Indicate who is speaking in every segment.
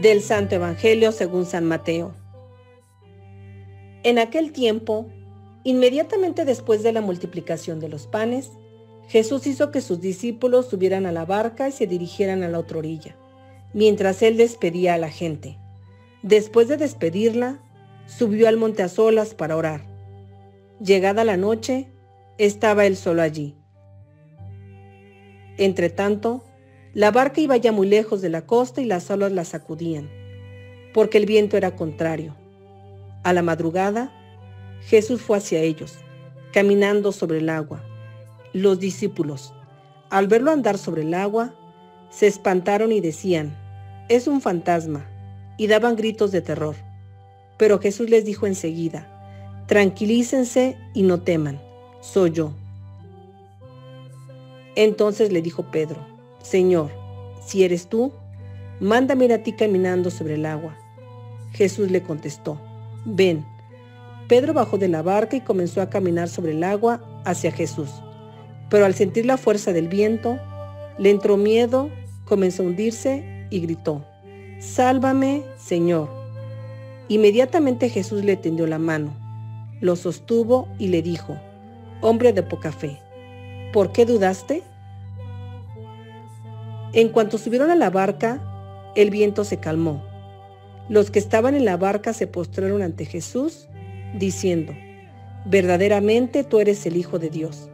Speaker 1: Del Santo Evangelio según San Mateo. En aquel tiempo, inmediatamente después de la multiplicación de los panes, Jesús hizo que sus discípulos subieran a la barca y se dirigieran a la otra orilla, mientras él despedía a la gente. Después de despedirla, subió al monte a solas para orar. Llegada la noche, estaba él solo allí. Entretanto, la barca iba ya muy lejos de la costa y las olas la sacudían, porque el viento era contrario. A la madrugada, Jesús fue hacia ellos, caminando sobre el agua. Los discípulos, al verlo andar sobre el agua, se espantaron y decían: «Es un fantasma», y daban gritos de terror. Pero Jesús les dijo enseguida: «Tranquilícense y no teman, soy yo». Entonces le dijo Pedro: «Señor, si eres tú, mándame ir a ti caminando sobre el agua». Jesús le contestó: «Ven». Pedro bajó de la barca y comenzó a caminar sobre el agua hacia Jesús. Pero al sentir la fuerza del viento, le entró miedo, comenzó a hundirse y gritó: «Sálvame, Señor». Inmediatamente Jesús le tendió la mano, lo sostuvo y le dijo: «Hombre de poca fe, ¿por qué dudaste?». En cuanto subieron a la barca, el viento se calmó. Los que estaban en la barca se postraron ante Jesús, diciendo: «Verdaderamente tú eres el Hijo de Dios».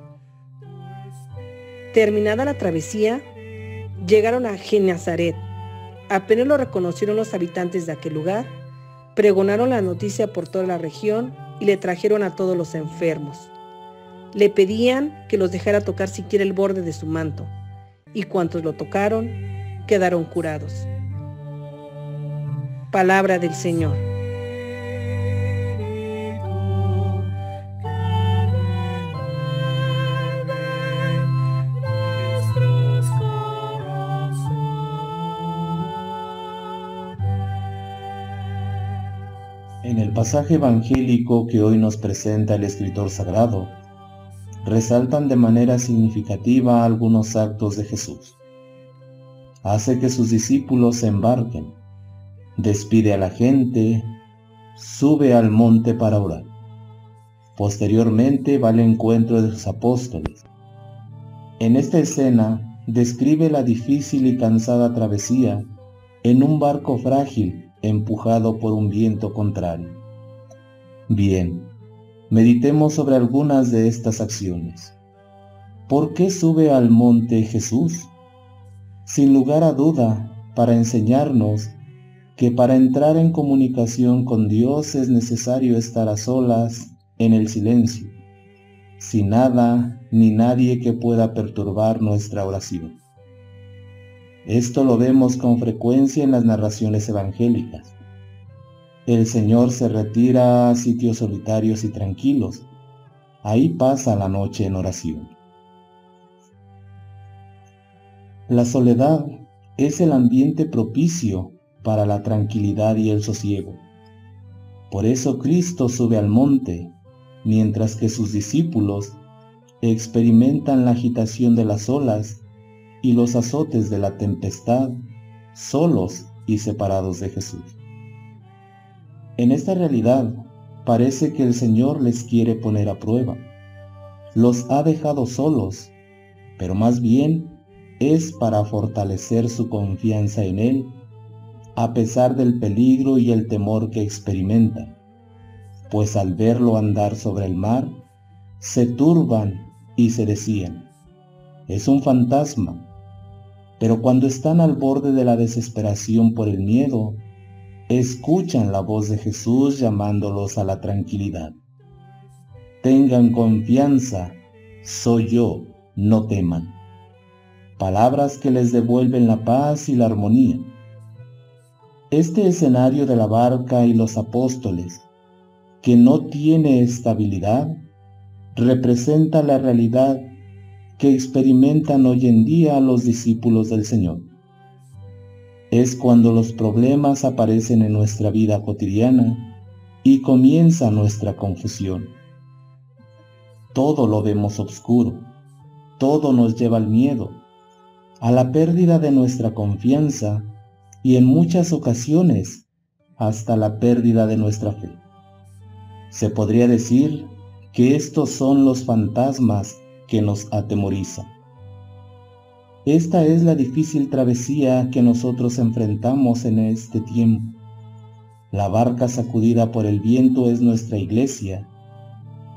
Speaker 1: Terminada la travesía, llegaron a Genesaret. Apenas lo reconocieron los habitantes de aquel lugar, pregonaron la noticia por toda la región y le trajeron a todos los enfermos. Le pedían que los dejara tocar siquiera el borde de su manto, y cuantos lo tocaron, quedaron curados. Palabra del Señor.
Speaker 2: En el pasaje evangélico que hoy nos presenta el escritor sagrado, resaltan de manera significativa algunos actos de Jesús. Hace que sus discípulos se embarquen, despide a la gente, sube al monte para orar. Posteriormente va al encuentro de sus apóstoles. En esta escena describe la difícil y cansada travesía en un barco frágil empujado por un viento contrario. Bien, meditemos sobre algunas de estas acciones. ¿Por qué sube al monte Jesús? Sin lugar a duda, para enseñarnos que para entrar en comunicación con Dios es necesario estar a solas en el silencio, sin nada ni nadie que pueda perturbar nuestra oración. Esto lo vemos con frecuencia en las narraciones evangélicas. El Señor se retira a sitios solitarios y tranquilos. Ahí pasa la noche en oración. La soledad es el ambiente propicio para la tranquilidad y el sosiego. Por eso Cristo sube al monte, mientras que sus discípulos experimentan la agitación de las olas y los azotes de la tempestad, solos y separados de Jesús. En esta realidad, parece que el Señor les quiere poner a prueba. Los ha dejado solos, pero más bien es para fortalecer su confianza en Él, a pesar del peligro y el temor que experimentan, pues al verlo andar sobre el mar, se turban y se decían: «Es un fantasma». Pero cuando están al borde de la desesperación por el miedo, escuchan la voz de Jesús llamándolos a la tranquilidad. «Tengan confianza, soy yo, no teman». Palabras que les devuelven la paz y la armonía. Este escenario de la barca y los apóstoles, que no tiene estabilidad, representa la realidad que experimentan hoy en día los discípulos del Señor. Es cuando los problemas aparecen en nuestra vida cotidiana y comienza nuestra confusión. Todo lo vemos oscuro, todo nos lleva al miedo, a la pérdida de nuestra confianza y en muchas ocasiones hasta la pérdida de nuestra fe. Se podría decir que estos son los fantasmas que nos atemorizan. Esta es la difícil travesía que nosotros enfrentamos en este tiempo. La barca sacudida por el viento es nuestra iglesia,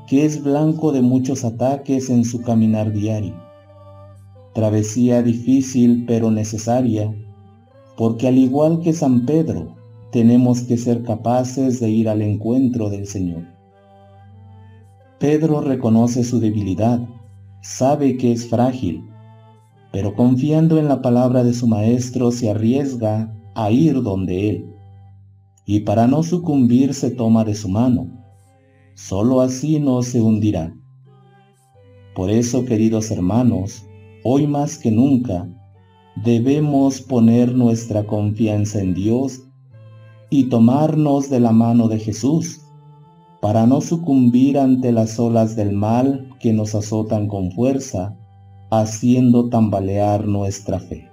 Speaker 2: que es blanco de muchos ataques en su caminar diario. Travesía difícil pero necesaria, porque al igual que San Pedro, tenemos que ser capaces de ir al encuentro del Señor. Pedro reconoce su debilidad, sabe que es frágil, pero confiando en la palabra de su maestro se arriesga a ir donde él, y para no sucumbir se toma de su mano. Solo así no se hundirá. Por eso, queridos hermanos, hoy más que nunca, debemos poner nuestra confianza en Dios y tomarnos de la mano de Jesús, para no sucumbir ante las olas del mal que nos azotan con fuerza, haciendo tambalear nuestra fe.